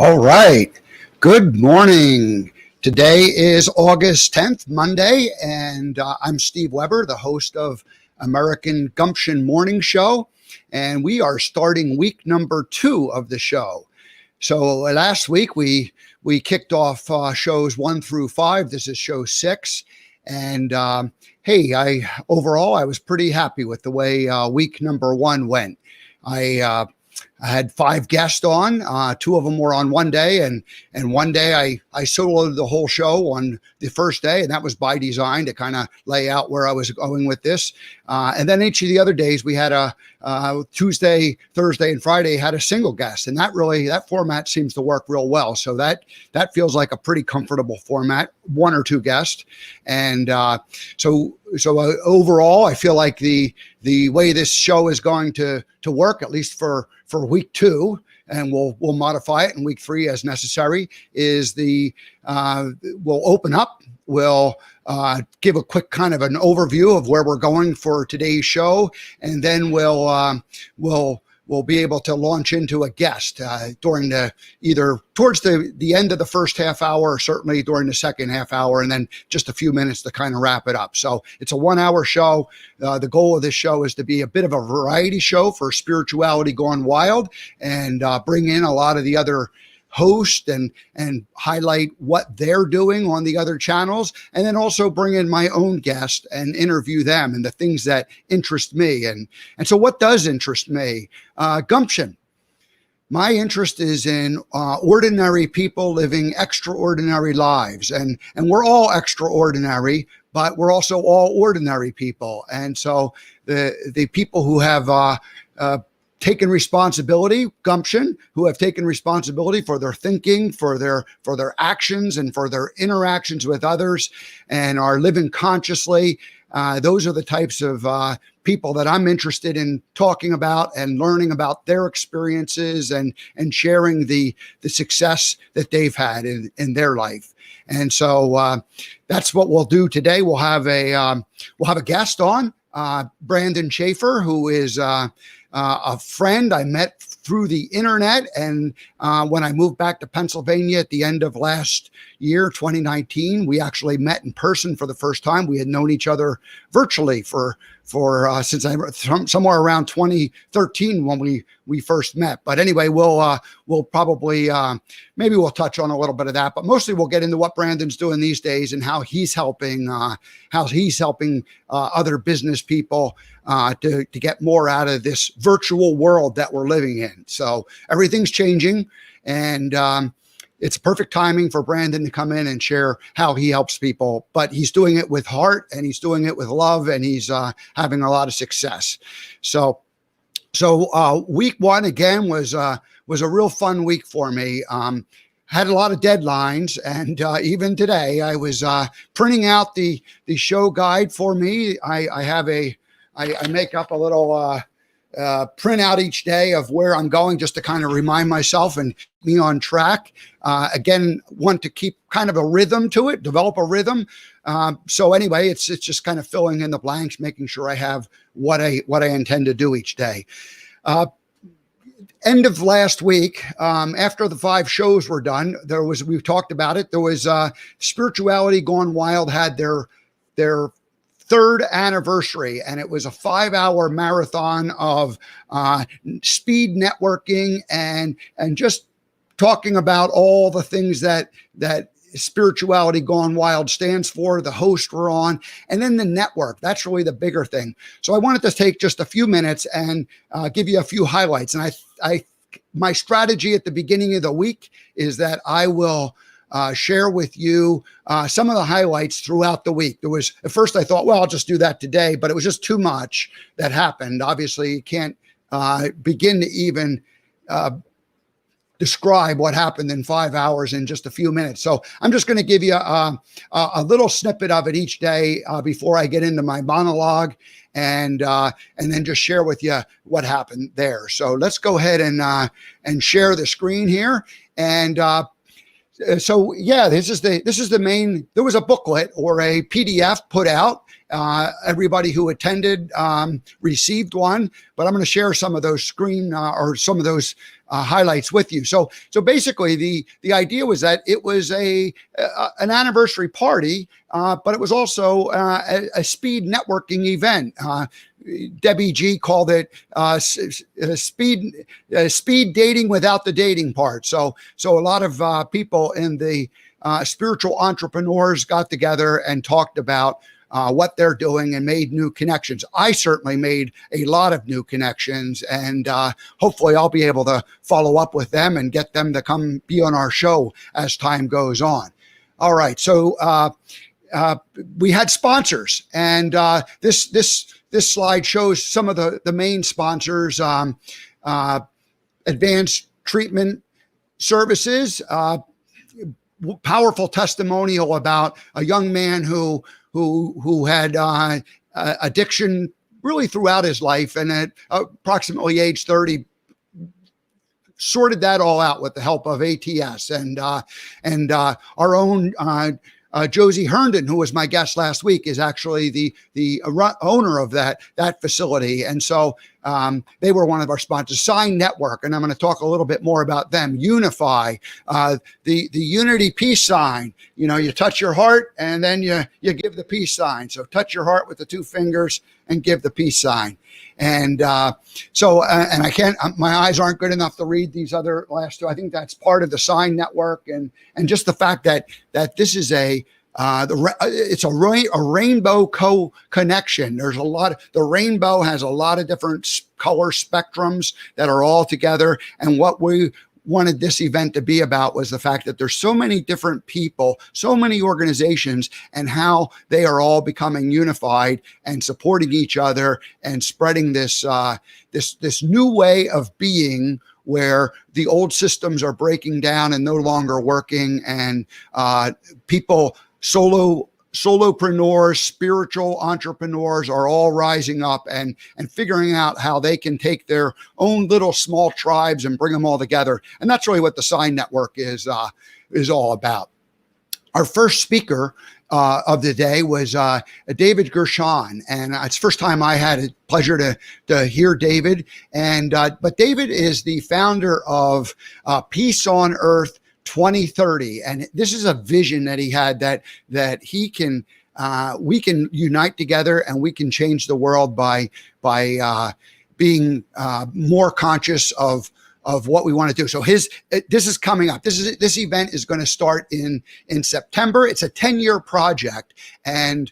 All right. Good morning. Today is August 10th, Monday, and I'm Steve Weber, the host of American Gumption Morning Show, and we are starting week number 2 of the show. So last week we kicked off shows 1 through 5. This is show 6, and hey, I was pretty happy with the way week number 1 went. I had 5 guests on. 2 of them were on one day, and one day I soloed the whole show on the first day, and that was by design to kind of lay out where I was going with this. And then each of the other days we had a Tuesday, Thursday, and Friday had a single guest, and that format seems to work real well. So that feels like a pretty comfortable format, 1 or 2 guests, and so overall, I feel like the way this show is going to work, at least for week 2, and we'll modify it in week 3 as necessary, is we'll open up, we'll give a quick kind of an overview of where we're going for today's show, and then we'll be able to launch into a guest during either towards the end of the first half hour, or certainly during the second half hour, and then just a few minutes to kind of wrap it up. So it's a 1-hour show. The goal of this show is to be a bit of a variety show for spirituality gone wild, and bring in a lot of the other host and highlight what they're doing on the other channels, and then also bring in my own guest and interview them and the things that interest me. And so what does interest me? Gumption. My interest is in ordinary people living extraordinary lives, and we're all extraordinary, but we're also all ordinary people. And so the people who have taken responsibility, Gumption, who have taken responsibility for their thinking, for their actions, and for their interactions with others, and are living consciously. Those are the types of people that I'm interested in talking about and learning about their experiences and sharing the success that they've had in their life. And so that's what we'll do today. We'll have a guest on, Brandon Schaefer, who is a friend I met through the internet, and when I moved back to Pennsylvania at the end of last year, 2019, we actually met in person for the first time. We had known each other virtually for since somewhere around 2013 when we first met. But anyway, we'll probably maybe we'll touch on a little bit of that, but mostly we'll get into what Brandon's doing these days and how he's helping other business people to get more out of this virtual world that we're living in. So everything's changing, and it's perfect timing for Brandon to come in and share how he helps people, but he's doing it with heart, and he's doing it with love, and he's having a lot of success. So week 1 again was a real fun week for me. Had a lot of deadlines, and even today I was printing out the show guide for me. I make up a little print out each day of where I'm going, just to kind of remind myself and be on track. Again, want to keep kind of a rhythm to it, develop a rhythm. So anyway, it's just kind of filling in the blanks, making sure I have what I intend to do each day. End of last week, after the 5 shows were done, we've talked about it. There was Spirituality Gone Wild had their 3rd anniversary, and it was a 5-hour marathon of speed networking and just talking about all the things that Spirituality Gone Wild stands for. The hosts were on, and then the network. That's really the bigger thing. So I wanted to take just a few minutes and give you a few highlights. And my strategy at the beginning of the week is that I will share with you some of the highlights throughout the week. At first I thought, well, I'll just do that today, but it was just too much that happened. Obviously, you can't begin to even describe what happened in 5 hours in just a few minutes. So I'm just going to give you a little snippet of it each day before I get into my monologue, and then just share with you what happened there. So let's go ahead and share the screen here. And so yeah, this is the main. There was a booklet or a PDF put out, everybody who attended received one, but I'm going to share some of those or some of those highlights with you. So basically, the idea was that it was an anniversary party, but it was also a speed networking event. Debbie G called it speed dating without the dating part. So a lot of people in the spiritual entrepreneurs got together and talked about what they're doing and made new connections. I certainly made a lot of new connections, and hopefully I'll be able to follow up with them and get them to come be on our show as time goes on. All right, so we had sponsors, and this slide shows some of the main sponsors. Advanced Treatment Services, powerful testimonial about a young man who had addiction really throughout his life, and at approximately age 30 sorted that all out with the help of ATS and our own Josie Herndon, who was my guest last week, is actually the owner of that facility. And so they were one of our sponsors. Sign Network, and I'm going to talk a little bit more about them. Unify, the Unity peace sign. You know, you touch your heart and then you give the peace sign. So touch your heart with the two fingers and give the peace sign. And and I can't, my eyes aren't good enough to read these other last two. I think that's part of the Sign Network, and just the fact that this is it's a rainbow connection. There's a lot. The rainbow has a lot of different color spectrums that are all together. And what we wanted this event to be about was the fact that there's so many different people, so many organizations, and how they are all becoming unified and supporting each other and spreading this new way of being, where the old systems are breaking down and no longer working, and people, solopreneurs, spiritual entrepreneurs are all rising up and figuring out how they can take their own little small tribes and bring them all together. And that's really what the Sign Network is all about. Our first speaker of the day was David Gershon, and it's the first time I had a pleasure to hear David. And but David is the founder of Peace on Earth 2030, and this is a vision that he had that he can we can unite together and we can change the world by being more conscious of what we want to do. So this is coming up. This event is going to start in September. It's a 10-year project, and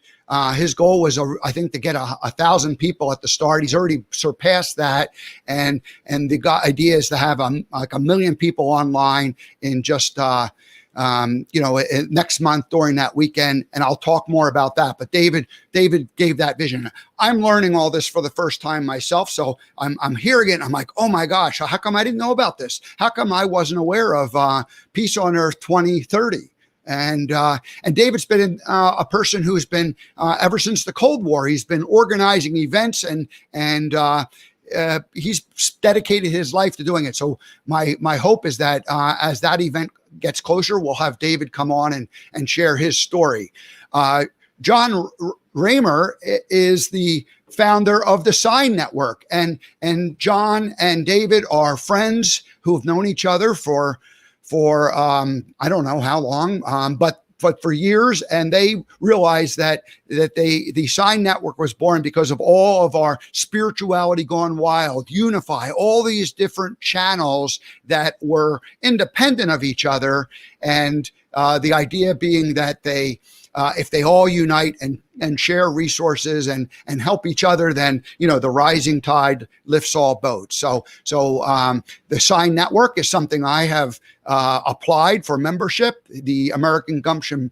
his goal was, I think, to get 1,000 people at the start. He's already surpassed that, and the idea is to have like 1 million people online in just next month during that weekend. And I'll talk more about that. But David gave that vision. I'm learning all this for the first time myself, so I'm hearing it. And I'm like, oh my gosh, how come I didn't know about this? How come I wasn't aware of Peace on Earth 2030? And David's been a person who's been ever since the Cold War. He's been organizing events and he's dedicated his life to doing it. So my hope is that as that event gets closer, we'll have David come on and share his story. John Raymer is the founder of the Sign Network, and John and David are friends who've known each other for I don't know how long, but for years. And they realized that the Sign Network was born because of all of our spirituality gone wild, Unify, all these different channels that were independent of each other. And the idea being that if they all unite and share resources and help each other, then the rising tide lifts all boats. So the Sign Network is something I have applied for membership. The American Gumption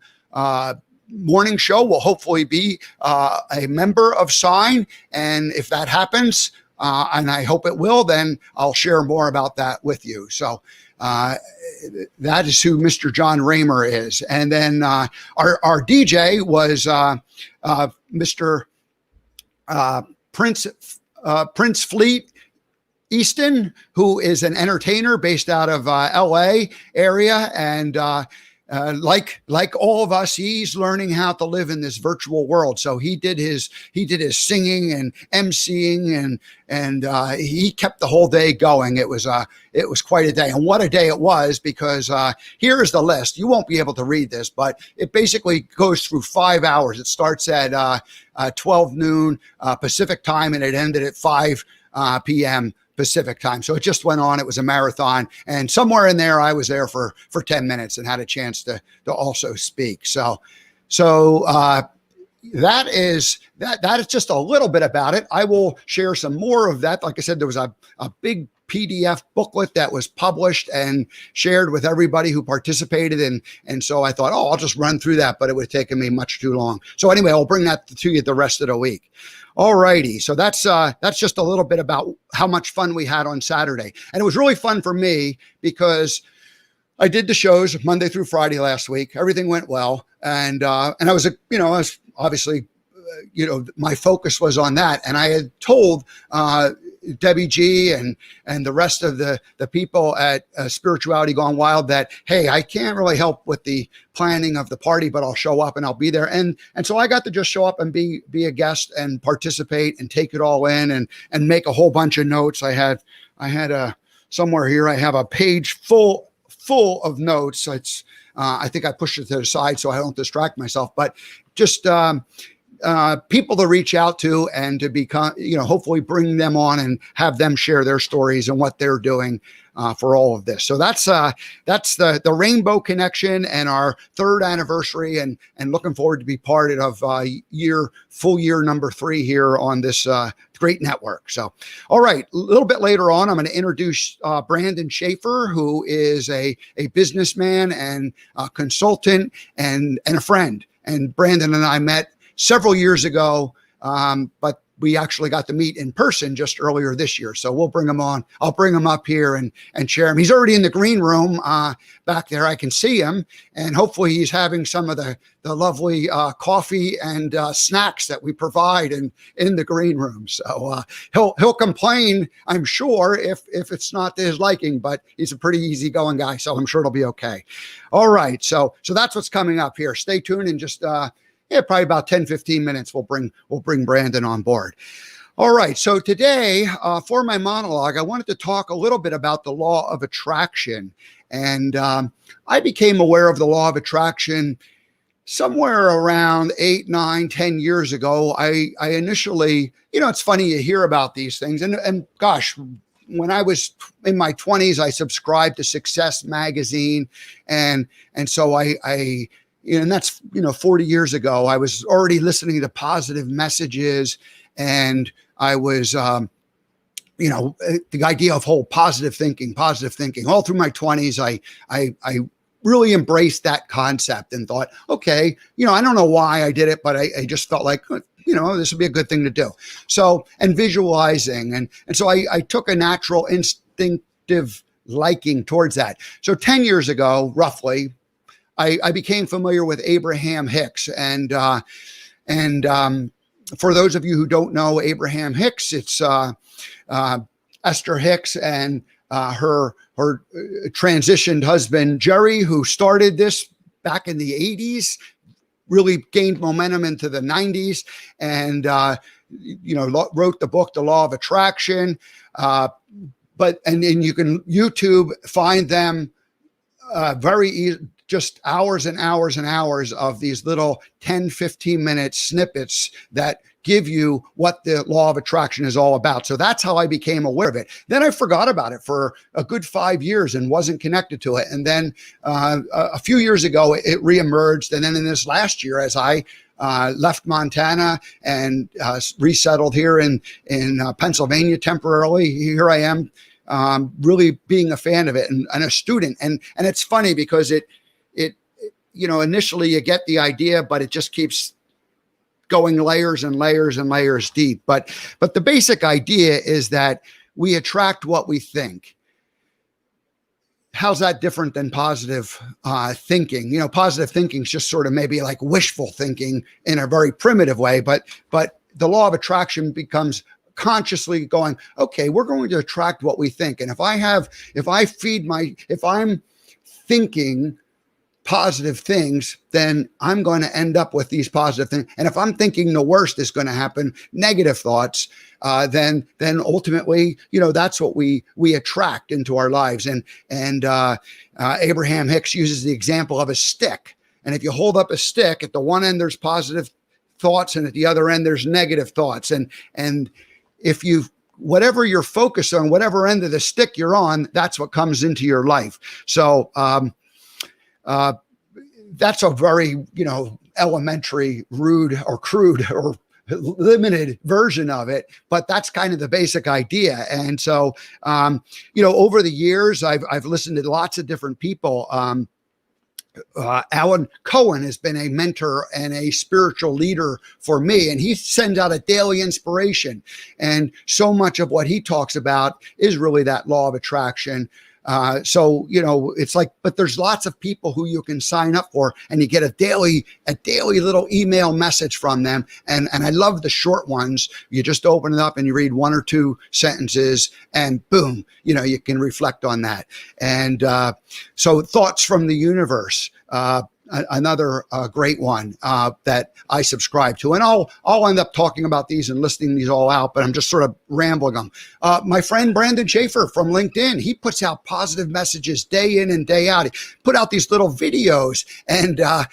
morning show will hopefully be a member of Sign, and if that happens, and I hope it will, then I'll share more about that with you. So that is who Mr. John Raymer is. And then our DJ was Mr. Prince Fleet Easton, who is an entertainer based out of LA area. And like all of us, he's learning how to live in this virtual world. So he did his singing and emceeing, and he kept the whole day going. It was quite a day, and what a day it was, because here is the list. You won't be able to read this, but it basically goes through 5 hours. It starts at 12 noon Pacific time, and it ended at 5 p.m. Pacific time. So it just went on. It was a marathon, and somewhere in there, I was there for 10 minutes and had a chance to also speak. So that is just a little bit about it. I will share some more of that. Like I said, there was a big PDF booklet that was published and shared with everybody who participated. And so I thought, I'll just run through that, but it would have taken me much too long. So anyway, I'll bring that to you the rest of the week. All righty. So that's just a little bit about how much fun we had on Saturday. And it was really fun for me because I did the shows Monday through Friday last week. Everything went well. And I was obviously, my focus was on that. And I had told Debbie G and the rest of the people at Spirituality Gone Wild that, hey, I can't really help with the planning of the party, but I'll show up and I'll be there. And so I got to just show up and be a guest and participate and take it all in and make a whole bunch of notes. I had somewhere here, I have a page full of notes. It's I think I pushed it to the side so I don't distract myself, but just people to reach out to and to become, hopefully bring them on and have them share their stories and what they're doing for all of this. So that's the Rainbow Connection and our 3rd anniversary, and looking forward to be part of full year number 3 here on this great network. So, all right, a little bit later on, I'm going to introduce Brandon Schaefer, who is a businessman and a consultant and a friend. And Brandon and I met several years ago, but we actually got to meet in person just earlier this year. So we'll bring him on. I'll bring him up here and share him. He's already in the green room back there. I can see him, and hopefully he's having some of the lovely coffee and snacks that we provide in the green room. So he'll complain, I'm sure, if it's not to his liking, but he's a pretty easygoing guy, so I'm sure it'll be okay. All right, so that's what's coming up here. Stay tuned and just probably about 10, 15 minutes, we'll bring Brandon on board. All right. So today, for my monologue, I wanted to talk a little bit about the law of attraction. And I became aware of the law of attraction somewhere around 8, 9, 10 years ago. I initially, it's funny you hear about these things. And gosh, when I was in my 20s, I subscribed to Success Magazine. And so I and that's, 40 years ago, I was already listening to positive messages, and I was, the idea of whole positive thinking all through my 20s. I really embraced that concept and thought, okay, I don't know why I did it, but I just felt like, this would be a good thing to do. So, and visualizing. And so I took a natural instinctive liking towards that. So 10 years ago, roughly, I became familiar with Abraham Hicks, and for those of you who don't know Abraham Hicks, it's Esther Hicks and her transitioned husband Jerry, who started this back in the 80s, really gained momentum into the 90s, and wrote the book The Law of Attraction. But you can YouTube find them very easy. Just hours and hours and hours of these little 10, 15-minute snippets that give you what the law of attraction is all about. So that's how I became aware of it. Then I forgot about it for a good 5 years and wasn't connected to it. And then a few years ago, it reemerged. And then in this last year, as I left Montana and resettled here in Pennsylvania temporarily, here I am really being a fan of it and a student. And it's funny because it initially you get the idea, but it just keeps going layers and layers and layers deep. But the basic idea is that we attract what we think. How's that different than positive thinking? Positive thinking is just sort of maybe like wishful thinking in a very primitive way, but the law of attraction becomes consciously going, okay, we're going to attract what we think. And if I'm thinking positive things, then I'm going to end up with these positive things. And if I'm thinking the worst is going to happen, negative thoughts, then ultimately, that's what we attract into our lives. And Abraham Hicks uses the example of a stick. And if you hold up a stick, at the one end there's positive thoughts, and at the other end there's negative thoughts. And if you whatever you're focused on, whatever end of the stick you're on, that's what comes into your life. So that's a very, elementary, rude or crude or limited version of it, but that's kind of the basic idea. And so, over the years, I've listened to lots of different people. Alan Cohen has been a mentor and a spiritual leader for me, and he sends out a daily inspiration. And so much of what he talks about is really that law of attraction. So, it's like, but there's lots of people who you can sign up for, and you get a daily little email message from them. And I love the short ones. You just open it up and you read one or two sentences, and boom, you can reflect on that. And so Thoughts from the Universe, another great one that I subscribe to. And I'll end up talking about these and listing these all out, but I'm just sort of rambling them. My friend Brandon Schaefer from LinkedIn, he puts out positive messages day in and day out. He put out these little videos, and a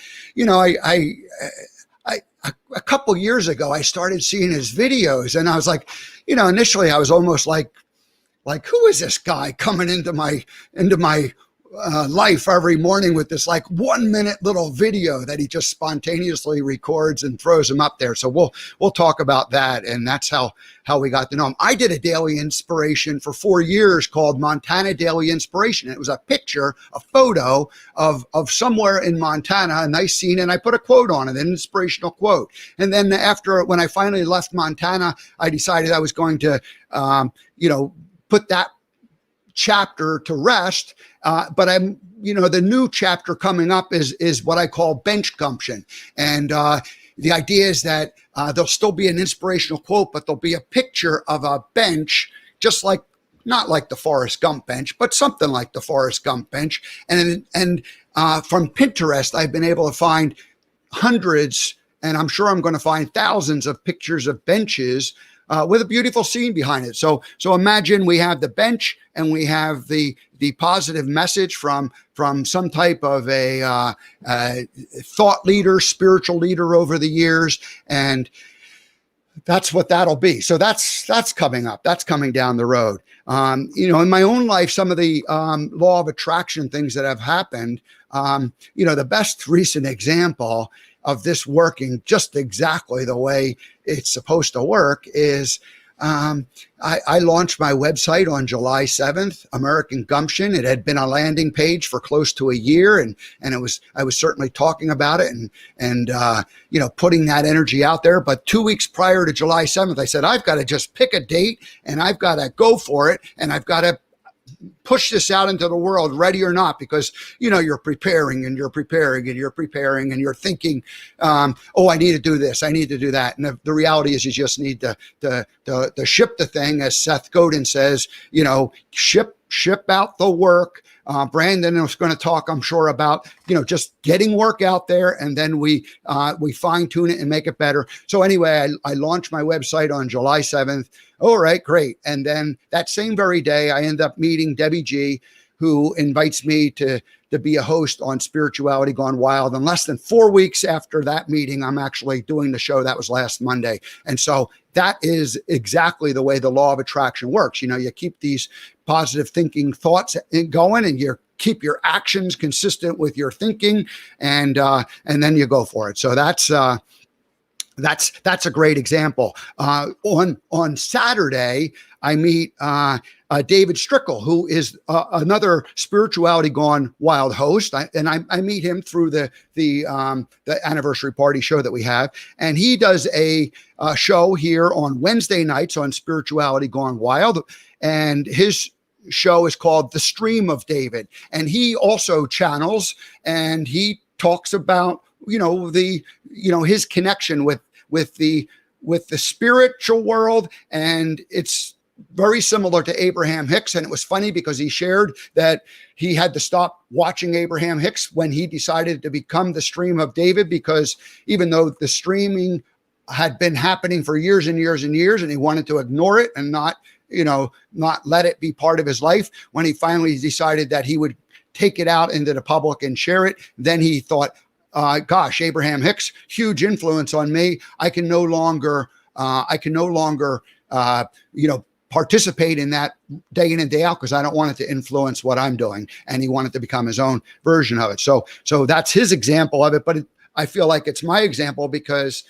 couple years ago, I started seeing his videos, and I was like, initially I was almost like, who is this guy coming into my life every morning with this 1 minute little video that he just spontaneously records and throws them up there. So we'll talk about that. And that's how we got to know him. I did a daily inspiration for 4 years called Montana Daily Inspiration. It was a picture, a photo of somewhere in Montana, a nice scene, and I put a quote on it, an inspirational quote. And then when I finally left Montana, I decided I was going to, put that chapter to rest. But I'm, the new chapter coming up is what I call bench gumption. And the idea is that there'll still be an inspirational quote, but there'll be a picture of a bench, not like the Forrest Gump bench, but something like the Forrest Gump bench. And from Pinterest, I've been able to find hundreds, and I'm sure I'm going to find thousands of pictures of benches with a beautiful scene behind it. So imagine we have the bench, and we have the positive message from some type of a thought leader, spiritual leader over the years, and that's what that'll be. So that's coming up. That's coming down the road. In my own life, some of the law of attraction things that have happened. The best recent example of this working just exactly the way it's supposed to work is I launched my website on July 7th, American Gumption. It had been a landing page for close to a year, and I was certainly talking about it and putting that energy out there. But 2 weeks prior to July 7th, I said, I've got to just pick a date, and I've got to go for it, and I've got to push this out into the world, ready or not, because you're preparing and you're preparing and you're preparing and you're thinking, I need to do this, I need to do that. And the reality is, you just need to ship the thing, as Seth Godin says. Ship out the work. Brandon is going to talk, I'm sure, about just getting work out there, and then we fine tune it and make it better. So anyway, I launched my website on July 7th. All right, great. And then that same very day, I end up meeting Debbie G, who invites me to be a host on Spirituality Gone Wild. And less than 4 weeks after that meeting, I'm actually doing the show. That was last Monday. And so that is exactly the way the law of attraction works. You keep these positive thinking thoughts going, and you keep your actions consistent with your thinking, and then you go for it. So that's a great example. On Saturday, I meet David Strickle, who is another Spirituality Gone Wild host, and I meet him through the anniversary party show that we have, and he does a show here on Wednesday nights on Spirituality Gone Wild, and his show is called The Stream of David, and he also channels, and he talks about his connection with the spiritual world, and it's very similar to Abraham Hicks. And it was funny because he shared that he had to stop watching Abraham Hicks when he decided to become the Stream of David, because even though the streaming had been happening for years and years and years, and he wanted to ignore it and not let it be part of his life, when he finally decided that he would take it out into the public and share it, then he thought, gosh, Abraham Hicks, huge influence on me. I can no longer participate in that day in and day out, because I don't want it to influence what I'm doing. And he wanted to become his own version of it. So that's his example of it. But I feel like it's my example because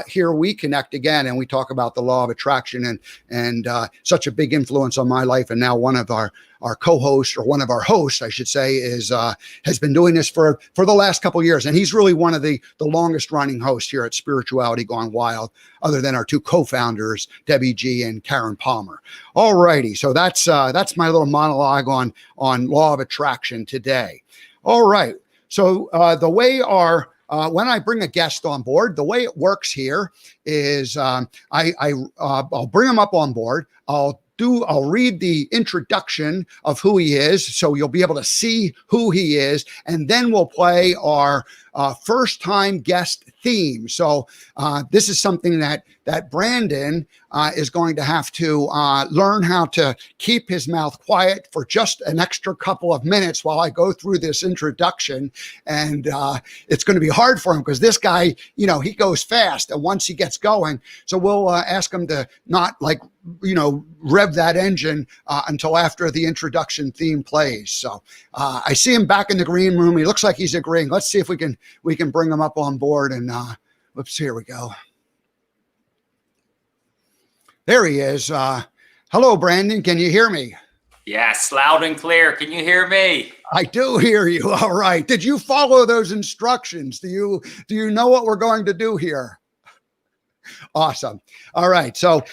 here we connect again, and we talk about the law of attraction, and such a big influence on my life. And now one of our co-hosts, or one of our hosts, I should say, has been doing this for the last couple of years. And he's really one of the longest running hosts here at Spirituality Gone Wild, other than our two co-founders, Debbie G and Karen Palmer. All righty. So that's my little monologue on law of attraction today. All right. So the way when I bring a guest on board, the way it works here is I'll bring them up on board. I'll read the introduction of who he is, so you'll be able to see who he is, and then we'll play our first time guest theme. So this is something that Brandon is going to have to learn how to keep his mouth quiet for just an extra couple of minutes while I go through this introduction. And it's going to be hard for him because this guy, he goes fast, and once he gets going, so we'll ask him to not rev that engine until after the introduction theme plays. So I see him back in the green room. He looks like he's agreeing. Let's see if we can bring him up on board. And whoops, here we go. There he is. Hello, Brandon. Can you hear me? Yes, loud and clear. Can you hear me? I do hear you. All right. Did you follow those instructions? Do you know what we're going to do here? Awesome. All right. So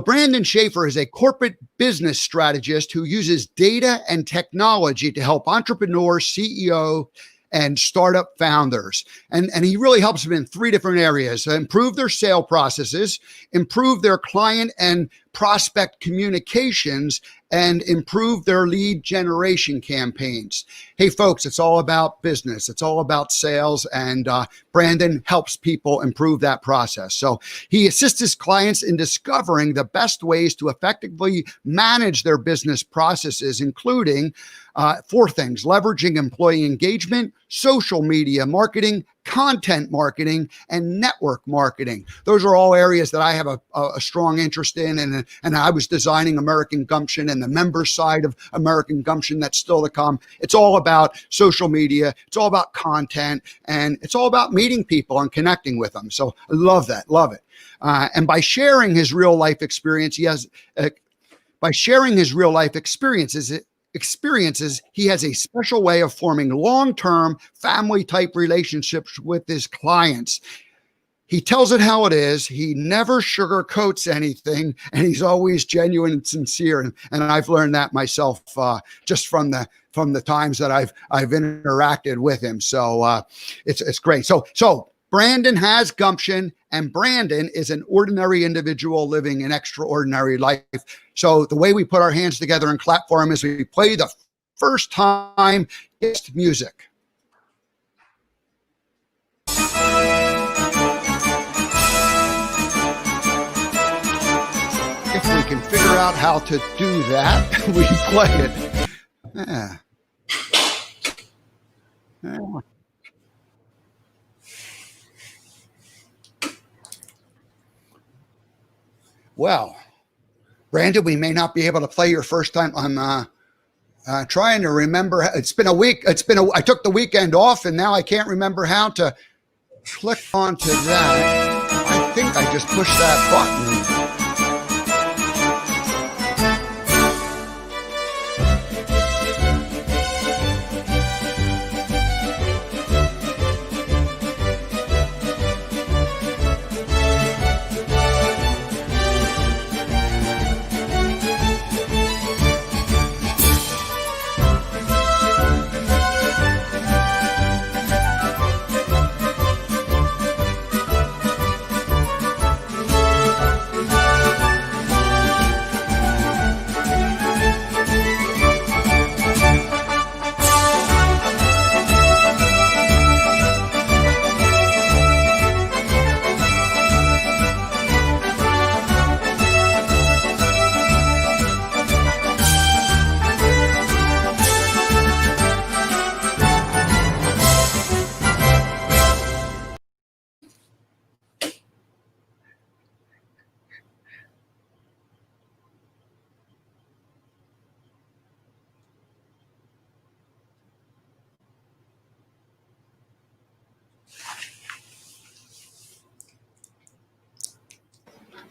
Brandon Schaefer is a corporate business strategist who uses data and technology to help entrepreneurs, CEO, and startup founders. And he really helps them in three different areas: improve their sale processes, improve their client and prospect communications, and improve their lead generation campaigns. Hey, folks, it's all about business. It's all about sales, and Brandon helps people improve that process. So he assists his clients in discovering the best ways to effectively manage their business processes, including four things: leveraging employee engagement, social media marketing, content marketing, and network marketing. Those are all areas that I have a strong interest in. And I was designing American Gumption and the member side of American Gumption that's still to come. It's all about social media. It's all about content, and it's all about meeting people and connecting with them. So I love that. Love it. And by sharing his real life experience, he has he has a special way of forming long-term family-type relationships with his clients. He tells it how it is. He never sugarcoats anything, and he's always genuine and sincere. And I've learned that myself just from the times that I've interacted with him. So it's great. So Brandon has gumption, and Brandon is an ordinary individual living an extraordinary life. So the way we put our hands together and clap for him is we play the first time guest music. If we can figure out how to do that, we play it. Yeah. Well, Brandon, we may not be able to play your first time. I'm trying to remember. It's been a week. I took the weekend off, and now I can't remember how to click onto that. I think I just pushed that button.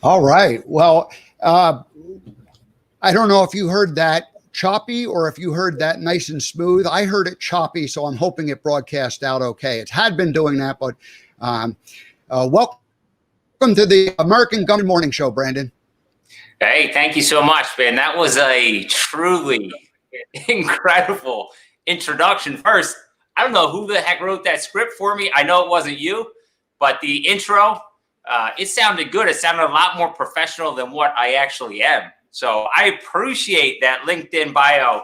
All right. Well, I don't know if you heard that choppy or if you heard that nice and smooth. I heard it choppy, so I'm hoping it broadcast out okay. It had been doing that, but um, welcome to the American Gumption Morning Show, Brandon. Hey, thank you so much, man. That was a truly incredible introduction. First, I don't know who the heck wrote that script for me. I know it wasn't you, but the intro, it sounded good. It sounded a lot more professional than what I actually am. So I appreciate that LinkedIn bio.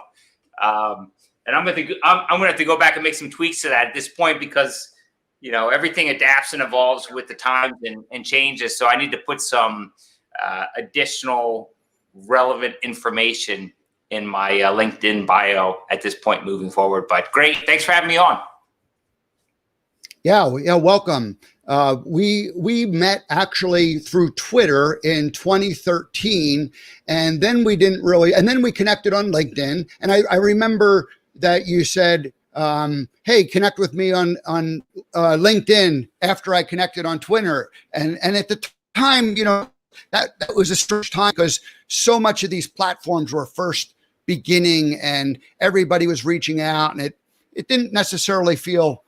And I'm gonna have to go back and make some tweaks to that at this point because everything adapts and evolves with the times and changes. So I need to put some additional relevant information in my LinkedIn bio at this point moving forward. But great, thanks for having me on. Yeah, welcome. We met actually through Twitter in 2013, and then we connected on LinkedIn. And I remember that you said, "Hey, connect with me on LinkedIn." After I connected on Twitter, and at the time, that was a strange time because so much of these platforms were first beginning, and everybody was reaching out, and it didn't necessarily feel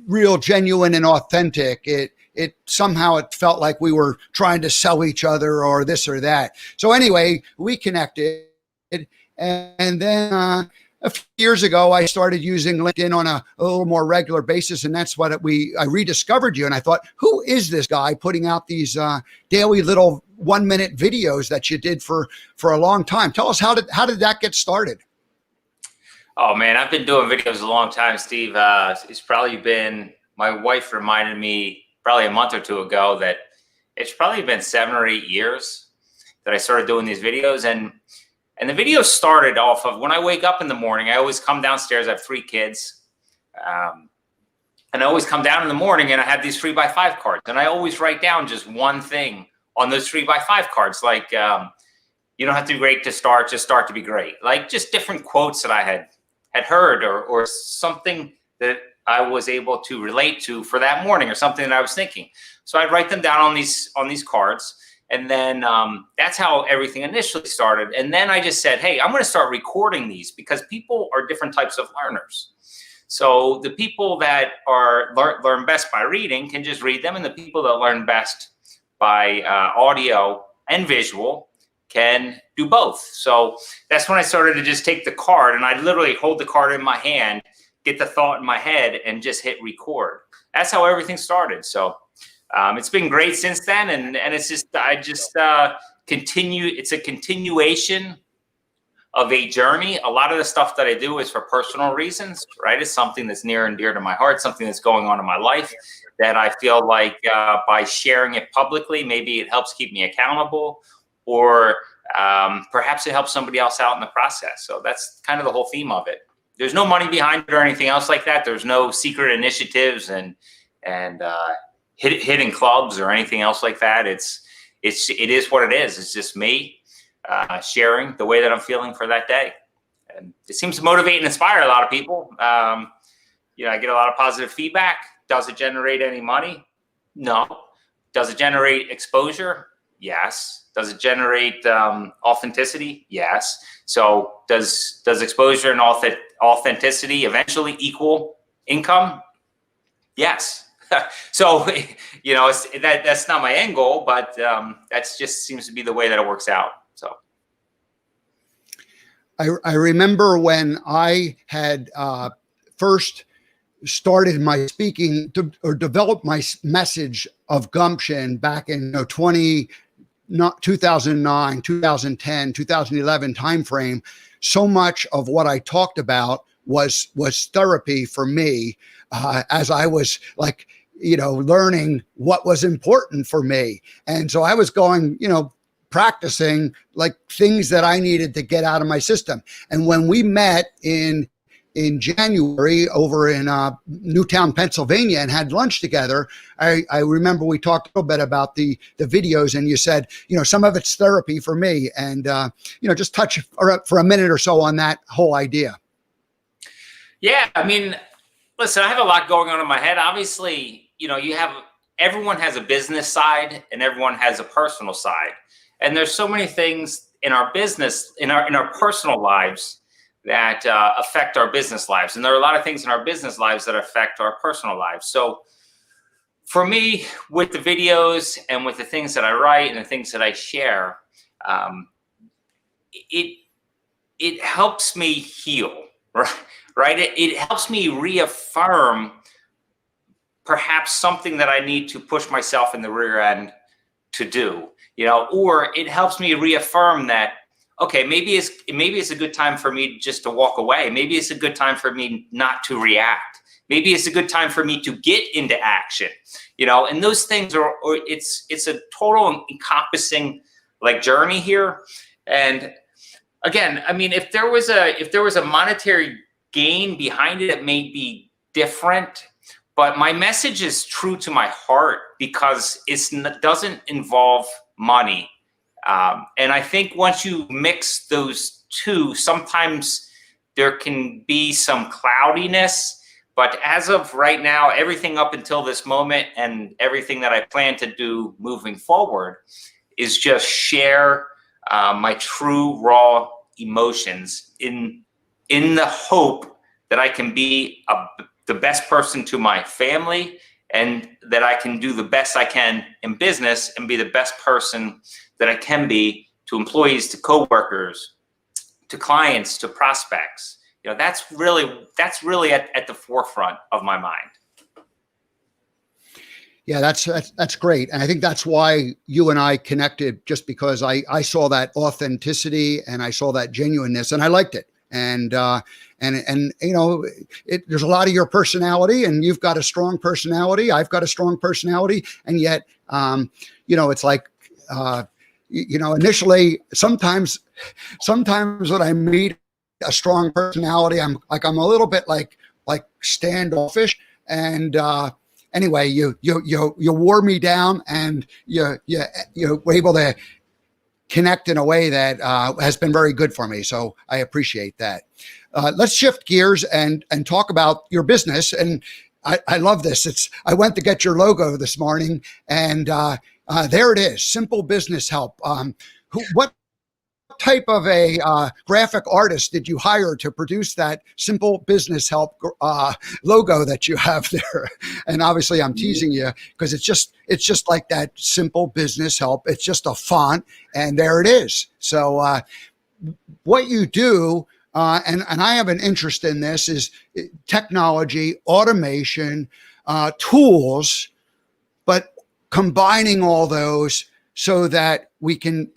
real, genuine, and authentic. It somehow it felt like we were trying to sell each other or this or that. So anyway, we connected, and then a few years ago, I started using LinkedIn on a little more regular basis, and that's what I rediscovered you, and I thought, who is this guy putting out these daily little 1-minute videos that you did for a long time? Tell us how did that get started? Oh man, I've been doing videos a long time, Steve. It's probably been, my wife reminded me probably a month or two ago that it's probably been 7 or 8 years that I started doing these videos. And the videos started off of when I wake up in the morning. I always come downstairs. I have 3 kids. And I always come down in the morning and I have these 3x5 cards. And I always write down just one thing on those 3x5 cards. Like, you don't have to be great to start, just start to be great. Like just different quotes that I had heard or something that I was able to relate to for that morning or something that I was thinking. So I'd write them down on these cards. And then that's how everything initially started. And then I just said, hey, I'm going to start recording these because people are different types of learners. So the people that learn best by reading can just read them. And the people that learn best by audio and visual can do both. So that's when I started to just take the card and I'd literally hold the card in my hand, get the thought in my head and just hit record. That's how everything started. So it's been great since then. And it's just, continue. It's a continuation of a journey. A lot of the stuff that I do is for personal reasons, right? It's something that's near and dear to my heart, something that's going on in my life that I feel like by sharing it publicly, maybe it helps keep me accountable or perhaps it helps somebody else out in the process. So that's kind of the whole theme of it. There's no money behind it or anything else like that. There's no secret initiatives and hidden clubs or anything else like that. It is what it is. It's just me sharing the way that I'm feeling for that day. And it seems to motivate and inspire a lot of people. I get a lot of positive feedback. Does it generate any money? No. Does it generate exposure? Yes. Does it generate authenticity? Yes. So does exposure and authenticity eventually equal income? Yes. So, that's not my end goal, but that's just seems to be the way that it works out. So I remember when I had first started my speaking or developed my message of Gumption back in 2009, 2010, 2011 timeframe. So much of what I talked about was therapy for me as I was like, learning what was important for me. And so I was going, practicing like things that I needed to get out of my system. And when we met in January over in Newtown, Pennsylvania, and had lunch together, I remember we talked a little bit about the videos, and you said, some of it's therapy for me, and just touch for a minute or so on that whole idea. Yeah, I mean, listen, I have a lot going on in my head. Obviously, you have everyone has a business side and everyone has a personal side. And there's so many things in our business, in our personal lives that affect our business lives. And there are a lot of things in our business lives that affect our personal lives. So for me, with the videos and with the things that I write and the things that I share, it helps me heal, right? It helps me reaffirm perhaps something that I need to push myself in the rear end to do, or it helps me reaffirm that, okay, maybe it's a good time for me just to walk away. Maybe it's a good time for me not to react. Maybe it's a good time for me to get into action, and those things it's a total encompassing like journey here. And again, I mean, if there was a monetary gain behind it, it may be different, but my message is true to my heart because it doesn't involve money. And I think once you mix those two, sometimes there can be some cloudiness. But as of right now, everything up until this moment and everything that I plan to do moving forward is just share my true raw emotions in the hope that I can be the best person to my family and that I can do the best I can in business and be the best person that I can be to employees, to coworkers, to clients, to prospects. That's really at the forefront of my mind. Yeah, that's great. And I think that's why you and I connected, just because I saw that authenticity and I saw that genuineness and I liked it. And there's a lot of your personality, and you've got a strong personality. I've got a strong personality. And yet, it's like, initially, sometimes when I meet a strong personality, I'm a little bit like standoffish. And anyway, you wore me down, and you were able to connect in a way that has been very good for me. So I appreciate that. Let's shift gears and talk about your business. And I love this. I went to get your logo this morning, and there it is. Simple Business Help. What type of a graphic artist did you hire to produce that Simple Business Help logo that you have there? And obviously I'm teasing you because it's just like that, Simple Business Help. It's just a font, and there it is. So what you do, and I have an interest in this, is technology, automation, tools, but combining all those so that we can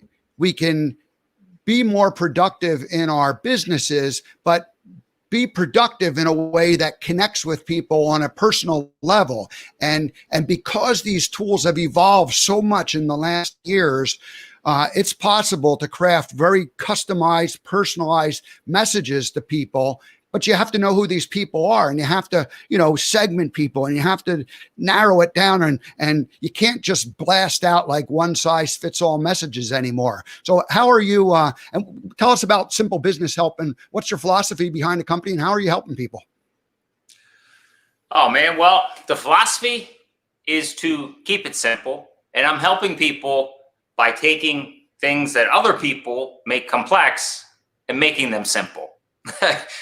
be more productive in our businesses, but be productive in a way that connects with people on a personal level. And because these tools have evolved so much in the last years, it's possible to craft very customized, personalized messages to people. But you have to know who these people are, and you have to, segment people, and you have to narrow it down, and you can't just blast out like one size fits all messages anymore. So how are you, and tell us about Simple Business Help, and what's your philosophy behind the company, and how are you helping people? Oh man, well, the philosophy is to keep it simple, and I'm helping people by taking things that other people make complex and making them simple.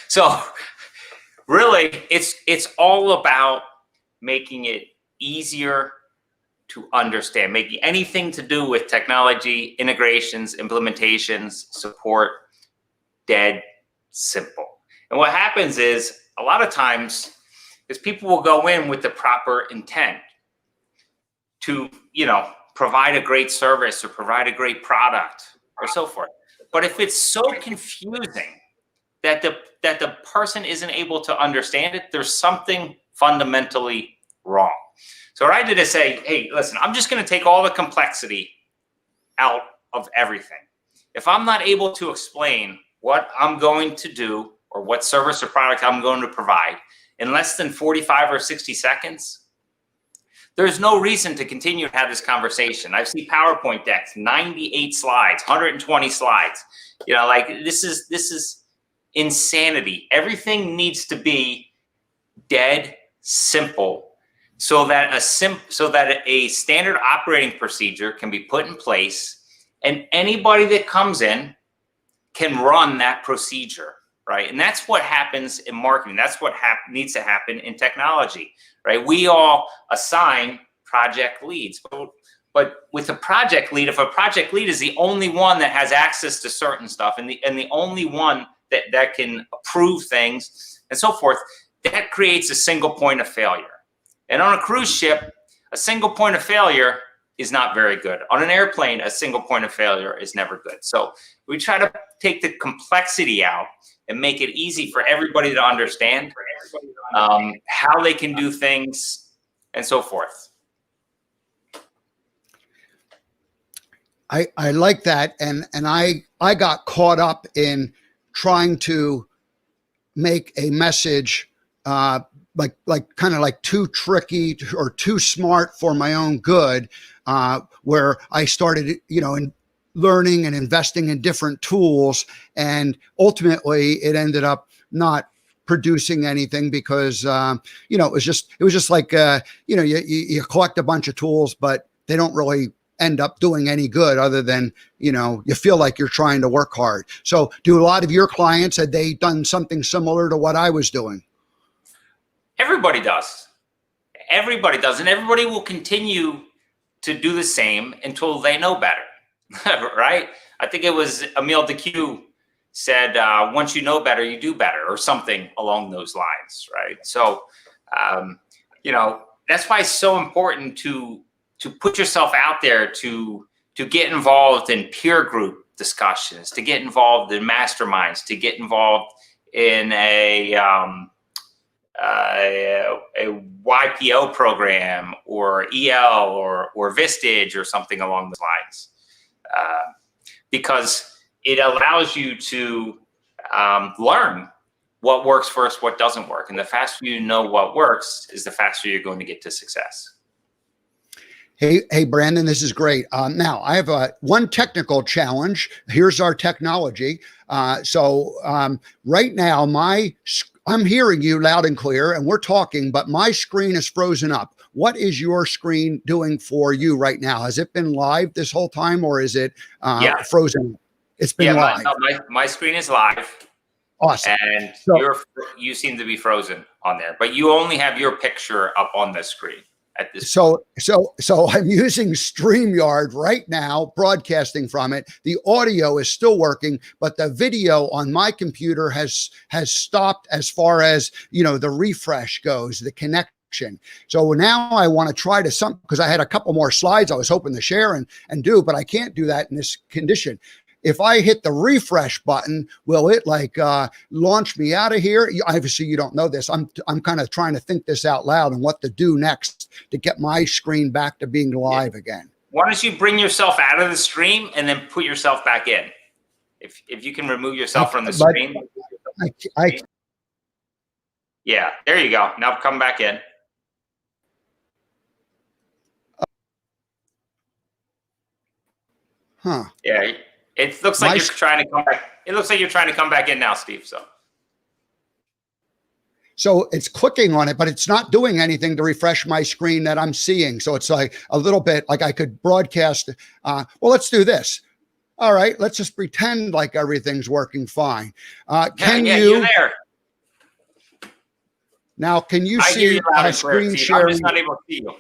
So really, it's all about making it easier to understand, making anything to do with technology, integrations, implementations, support, dead simple. And what happens is, a lot of times, is people will go in with the proper intent to, provide a great service or provide a great product or so forth. But if it's so confusing that the person isn't able to understand it, there's something fundamentally wrong. So what I did is say, hey, listen, I'm just going to take all the complexity out of everything. If I'm not able to explain what I'm going to do or what service or product I'm going to provide in less than 45 or 60 seconds, there's no reason to continue to have this conversation. I've seen PowerPoint decks, 98 slides, 120 slides. This is insanity. Everything needs to be dead simple so that a standard operating procedure can be put in place, and anybody that comes in can run that procedure, right? And that's what happens in marketing. That's what needs to happen in technology, right? We all assign project leads, but with a project lead, if a project lead is the only one that has access to certain stuff and the only one that can approve things and so forth, that creates a single point of failure. And on a cruise ship, a single point of failure is not very good. On an airplane, a single point of failure is never good. So we try to take the complexity out and make it easy for everybody to understand how they can do things and so forth. I like that, and I got caught up in trying to make a message like kind of like too tricky or too smart for my own good, where I started, in learning and investing in different tools, and ultimately it ended up not producing anything because it was just like you collect a bunch of tools, but they don't really end up doing any good other than you feel like you're trying to work hard. So do a lot of your clients, had they done something similar to what I was doing? Everybody does. Everybody does, and everybody will continue to do the same until they know better. Right? I think it was Emile DeQ said, once you know better, you do better, or something along those lines, right? So that's why it's so important to put yourself out there, to get involved in peer group discussions, to get involved in masterminds, to get involved in a YPO program or EL or Vistage or something along those lines, because it allows you to learn what works first, what doesn't work. And the faster you know what works is the faster you're going to get to success. Hey, Brandon, this is great. Now, I have one technical challenge. Here's our technology. So right now, I'm hearing you loud and clear, and we're talking, but my screen is frozen up. What is your screen doing for you right now? Has it been live this whole time, or is it frozen? It's been live. My screen is live. Awesome. And you seem to be frozen on there, but you only have your picture up on the screen. So I'm using StreamYard right now, broadcasting from it. The audio is still working, but the video on my computer has stopped as far as the refresh goes, the connection. So now I want to try because I had a couple more slides I was hoping to share and do, but I can't do that in this condition. If I hit the refresh button, will it launch me out of here? Obviously, you don't know this. I'm kind of trying to think this out loud and what to do next to get my screen back to being live again. Why don't you bring yourself out of the stream and then put yourself back in? If you can remove yourself from the screen. Yeah, there you go. Now come back in. Huh. Yeah. It looks like you're trying to come back. It looks like you're trying to come back in now, Steve. So it's clicking on it, but it's not doing anything to refresh my screen that I'm seeing. So it's like a little bit like I could broadcast. Well, let's do this. All right, let's just pretend like everything's working fine. You're there. Now, can you see my screen sharing? I'm just not able to see you.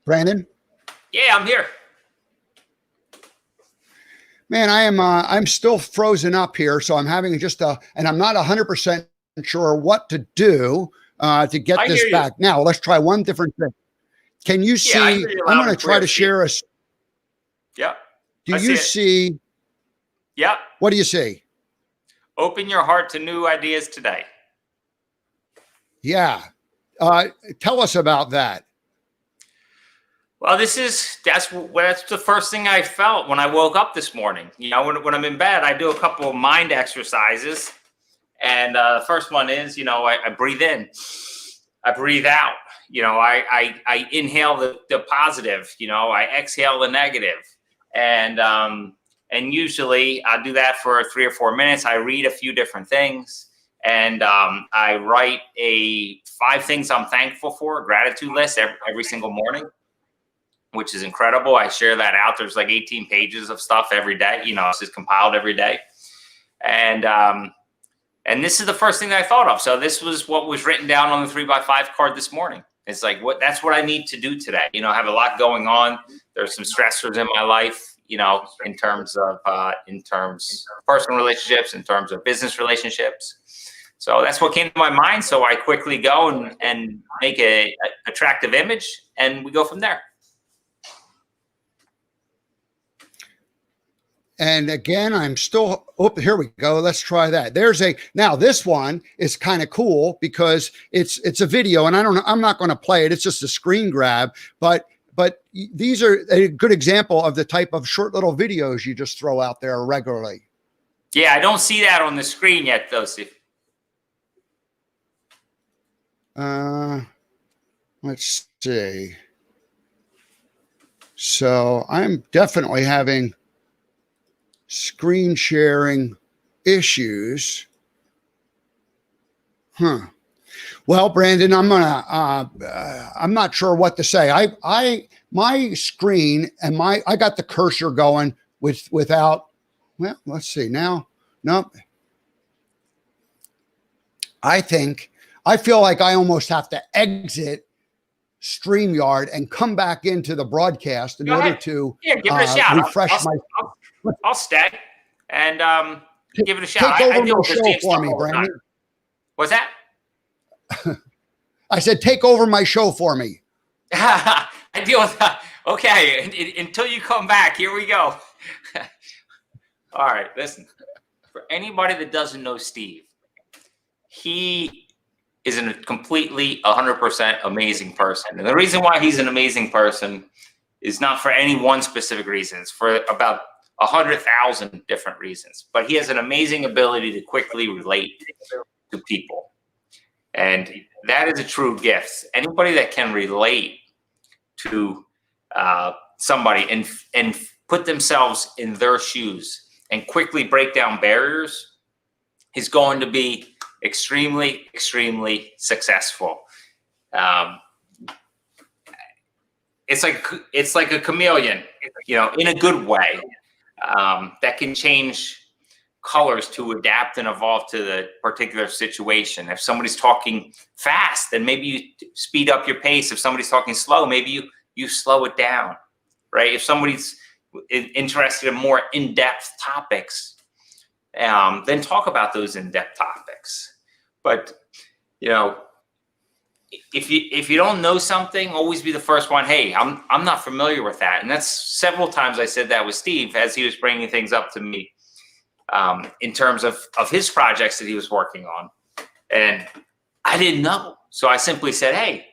Brandon? Yeah, I'm here. Man, I'm still frozen up here, so I'm having and I'm not 100% sure what to do to get I this hear you. back. Now, let's try one different thing. Can you Yeah, I see? hear you I'm loud going and to try clear, to Steve. share a. Yep, Do I see you it. see? Yep. What do you see? Open your heart to new ideas today. Yeah. Tell us about that. Well, that's the first thing I felt when I woke up this morning. You know, when I'm in bed, I do a couple of mind exercises, and the first one is, I breathe in, I breathe out. I inhale the positive. I exhale the negative, and usually I do that for 3 or 4 minutes. I read a few different things, and I write 5 things I'm thankful for, a gratitude list every single morning, which is incredible. I share that out. There's like 18 pages of stuff every day. It's just compiled every day. And this is the first thing that I thought of. So this was what was written down on the 3x5 card this morning. It's like, that's what I need to do today. I have a lot going on. There's some stressors in my life, in terms of personal relationships, in terms of business relationships. So that's what came to my mind. So I quickly go and make a attractive image, and we go from there. And again, I'm still, here we go. Let's try that. Now this one is kind of cool because it's a video, and I'm not going to play it. It's just a screen grab, but these are a good example of the type of short little videos you just throw out there regularly. Yeah, I don't see that on the screen yet, though, Steve. Let's see. So I'm definitely having screen sharing issues. Well, Brandon, I'm not sure what to say. My screen and I got the cursor going without, well, let's see now. Nope. I feel like I almost have to exit StreamYard and come back into the broadcast in order to give it a shout. refresh I'll stay and give it a shout. Take over I deal my with show Steve for me, all the time. Brandon. What's that? I said, take over my show for me. I deal with that. Okay, until you come back, here we go. All right, listen. For anybody that doesn't know Steve, he is a completely 100% amazing person. And the reason why he's an amazing person is not for any one specific reason. It's for about 100,000 different reasons. But he has an amazing ability to quickly relate to people. And that is a true gift. Anybody that can relate to somebody and put themselves in their shoes and quickly break down barriers is going to be extremely, extremely successful. It's like a chameleon, in a good way, that can change colors to adapt and evolve to the particular situation. If somebody's talking fast, then maybe you speed up your pace. If somebody's talking slow, maybe you slow it down, right? If somebody's interested in more in-depth topics, then talk about those in-depth topics. But if you don't know something, always be the first one. Hey, I'm not familiar with that, and that's several times I said that with Steve as he was bringing things up to me, in terms of his projects that he was working on, and I didn't know, so I simply said, "Hey,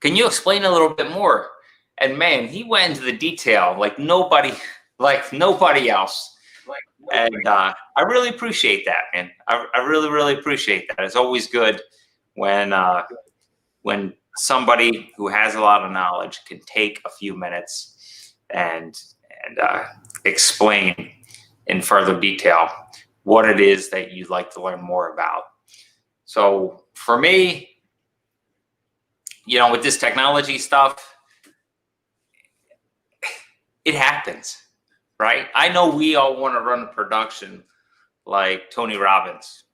can you explain a little bit more?" And man, he went into the detail like nobody else. And I really appreciate that, man. I really, really appreciate that. It's always good when somebody who has a lot of knowledge can take a few minutes and explain in further detail what it is that you'd like to learn more about. So for me, with this technology stuff, it happens. Right? I know we all want to run a production like Tony Robbins.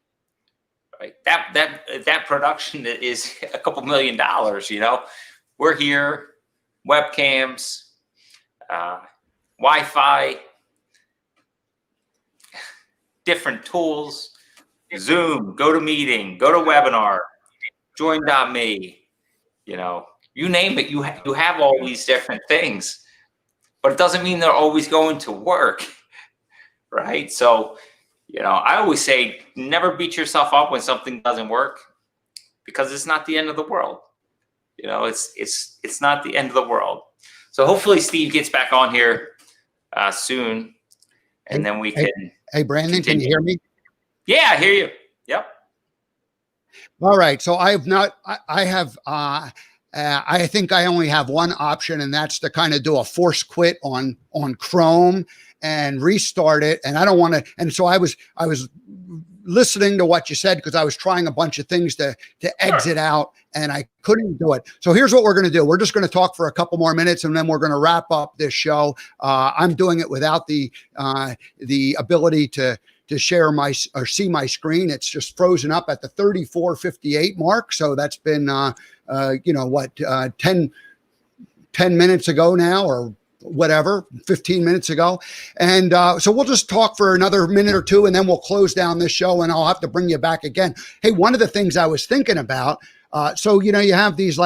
Right? That production is a couple $1 million. We're here, webcams, Wi-Fi, different tools, Zoom, GoToMeeting, GoToWebinar, Join.me, you name it, you have all these different things, but it doesn't mean they're always going to work, right? So, I always say, never beat yourself up when something doesn't work, because it's not the end of the world. It's not the end of the world. So hopefully Steve gets back on here soon, and then we can. Hey, Brandon, continue. Can you hear me? Yeah, I hear you. Yep. All right. So I think I only have one option, and that's to kind of do a force quit on Chrome and restart it. And I don't want to. And so I was listening to what you said, because I was trying a bunch of things to exit out, and I couldn't do it. So here's what we're going to do. We're just going to talk for a couple more minutes, and then we're going to wrap up this show. I'm doing it without the ability to share or see my screen. It's just frozen up at the 34:58 mark. So that's been, 10 minutes ago now, or whatever, 15 minutes ago. And so we'll just talk for another minute or two, and then we'll close down this show, and I'll have to bring you back again. Hey, one of the things I was thinking about, so, you have these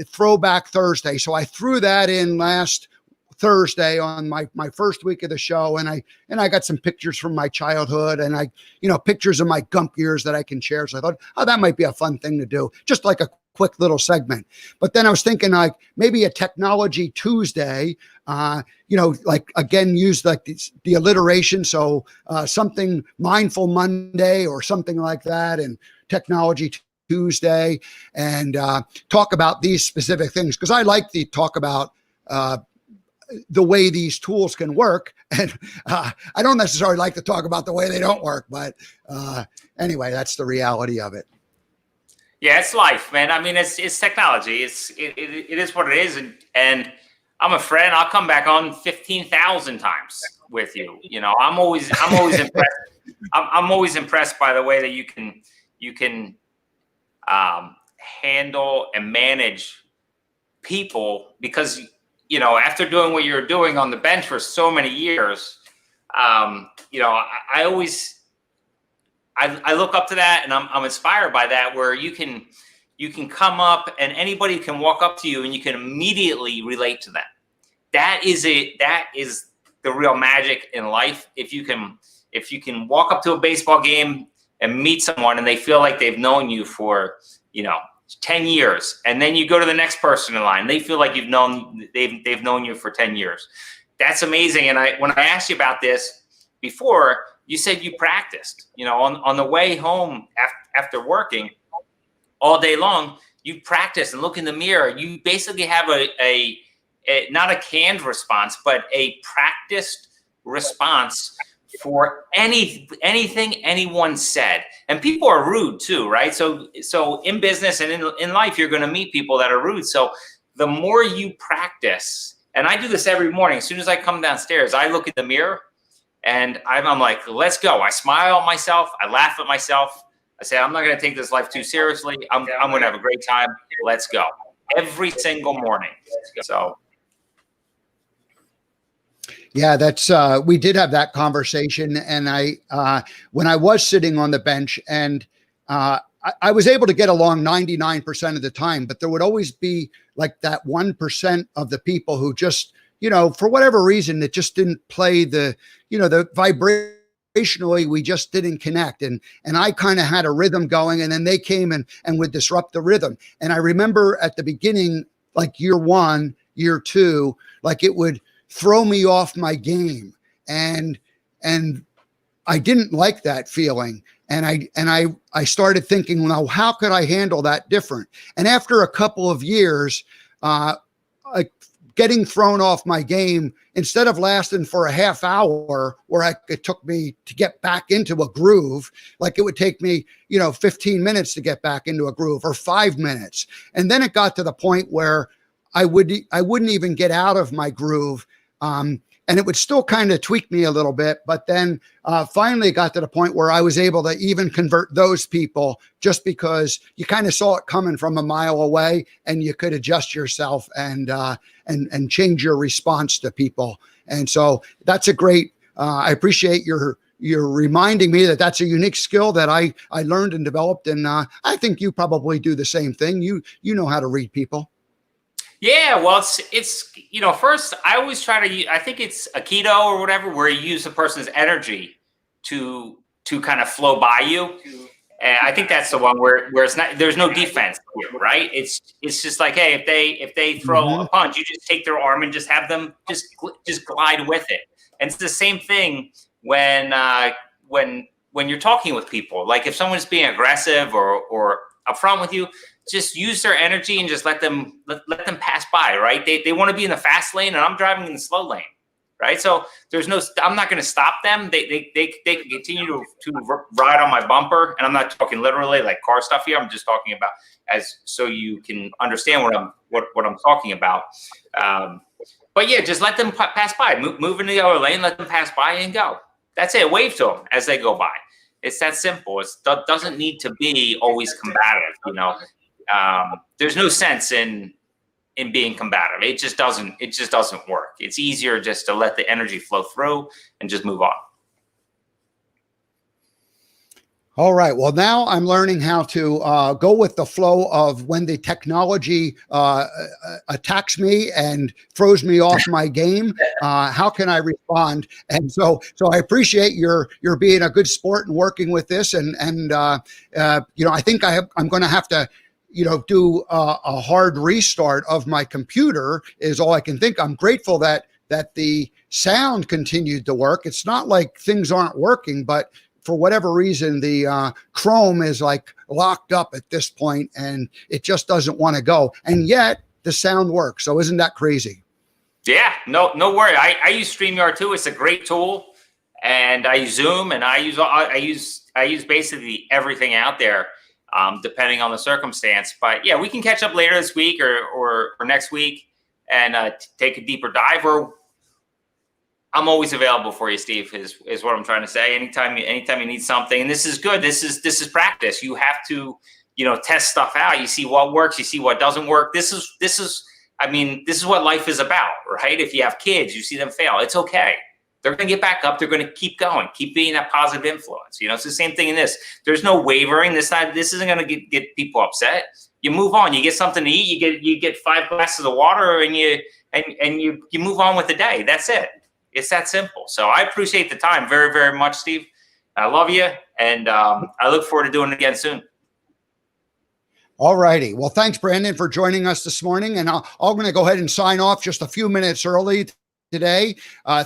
Throwback Thursday. So I threw that in last Thursday on my first week of the show, and I got some pictures from my childhood, and pictures of my Gump years that I can share. So I thought, that might be a fun thing to do, just like a quick little segment. But then I was thinking, maybe a Technology Tuesday, again, use the alliteration. So something Mindful Monday or something like that, and Technology Tuesday, and talk about these specific things, because I like to talk about the way these tools can work. And I don't necessarily like to talk about the way they don't work, but anyway, that's the reality of it. Yeah, it's life, man. I mean, it's technology. It is what it is. And I'm a friend. I'll come back on 15,000 times with you. I'm always impressed. I'm always impressed by the way that you can handle and manage people, because after doing what you're doing on the bench for so many years, I look up to that, and I'm inspired by that, where you can come up and anybody can walk up to you and you can immediately relate to them. That is the real magic in life. If you can walk up to a baseball game and meet someone and they feel like they've known you for 10 years, and then you go to the next person in line, they feel like they've known you for 10 years. That's amazing. And when I asked you about this before, you said you practiced, on the way home after working all day long, you practice and look in the mirror. You basically have a not a canned response, but a practiced response for anything anyone said. And people are rude too, right? So in business and in life, you're going to meet people that are rude. So the more you practice, and I do this every morning, as soon as I come downstairs, I look in the mirror and I'm like, let's go. I smile at myself. I laugh at myself. I say, I'm not going to take this life too seriously. I'm going to have a great time. Let's go. Every single morning. So. Yeah, that's we did have that conversation, and when I was sitting on the bench, and I was able to get along 99% of the time, but there would always be like that 1% of the people who just, for whatever reason, it just didn't play the vibrationally, we just didn't connect. And I kind of had a rhythm going, and then they came and would disrupt the rhythm. And I remember at the beginning, like year one, year two, like it would throw me off my game. And I didn't like that feeling. And I started thinking, well, how could I handle that different? And after a couple of years, getting thrown off my game, instead of lasting for a half hour, where it took me to get back into a groove, like it would take me, 15 minutes to get back into a groove, or 5 minutes. And then it got to the point where I wouldn't even get out of my groove. And it would still kind of tweak me a little bit, but then finally got to the point where I was able to even convert those people, just because you kind of saw it coming from a mile away, and you could adjust yourself and change your response to people. And so that's a great. I appreciate your you're reminding me that that's a unique skill that I learned and developed, and I think you probably do the same thing. You know how to read people. Yeah, well, it's first I always try to. I think it's Aikido or whatever, where you use a person's energy to kind of flow by you. And I think that's the one where it's not. There's no defense here, right? It's just like, hey, if they throw a punch, you just take their arm and just have them just glide with it. And it's the same thing when you're talking with people. Like if someone's being aggressive or upfront with you, just use their energy and just let them pass by, right? They want to be in the fast lane, and I'm driving in the slow lane, right? So I'm not going to stop them. They can continue to ride on my bumper, and I'm not talking literally like car stuff here. I'm just talking about so you can understand what I'm talking about. But yeah, just let them pass by. Move into the other lane, let them pass by and go. That's it. Wave to them as they go by. It's that simple. It doesn't need to be always combative, there's no sense in being combative. It just doesn't work. It's easier just to let the energy flow through and just move on. All right. Well, now I'm learning how to go with the flow of when the technology attacks me and throws me off my game. How can I respond? And so I appreciate your being a good sport and working with this. And I think I'm going to have to do a hard restart of my computer is all I can think. I'm grateful that the sound continued to work. It's not like things aren't working, but for whatever reason, the Chrome is like locked up at this point and it just doesn't want to go. And yet the sound works. So isn't that crazy? Yeah, no worry. I use StreamYard too. It's a great tool, and I use Zoom, and I use basically everything out there. Depending on the circumstance. But yeah, we can catch up later this week or next week and take a deeper dive. Or I'm always available for you, Steve, is what I'm trying to say. Anytime you need something, and this is good. This is practice. You have to, test stuff out. You see what works, you see what doesn't work. This is what life is about, right? If you have kids, you see them fail. It's okay. They're going to get back up. They're going to keep going, keep being that positive influence. It's the same thing in this. There's no wavering. This isn't going to get people upset. You move on. You get something to eat. You get 5 glasses of water, and you move on with the day. That's it. It's that simple. So I appreciate the time very, very much, Steve. I love you, and I look forward to doing it again soon. All righty. Well, thanks, Brandon, for joining us this morning. And I'm going to go ahead and sign off just a few minutes early today.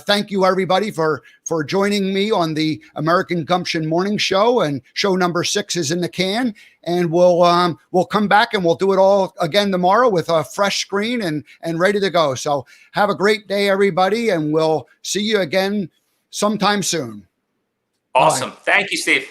Thank you, everybody, for joining me on the American Gumption Morning Show, and show number 6 is in the can. And we'll come back and we'll do it all again tomorrow with a fresh screen and ready to go. So have a great day, everybody, and we'll see you again sometime soon. Awesome. Bye. Thank you, Steve.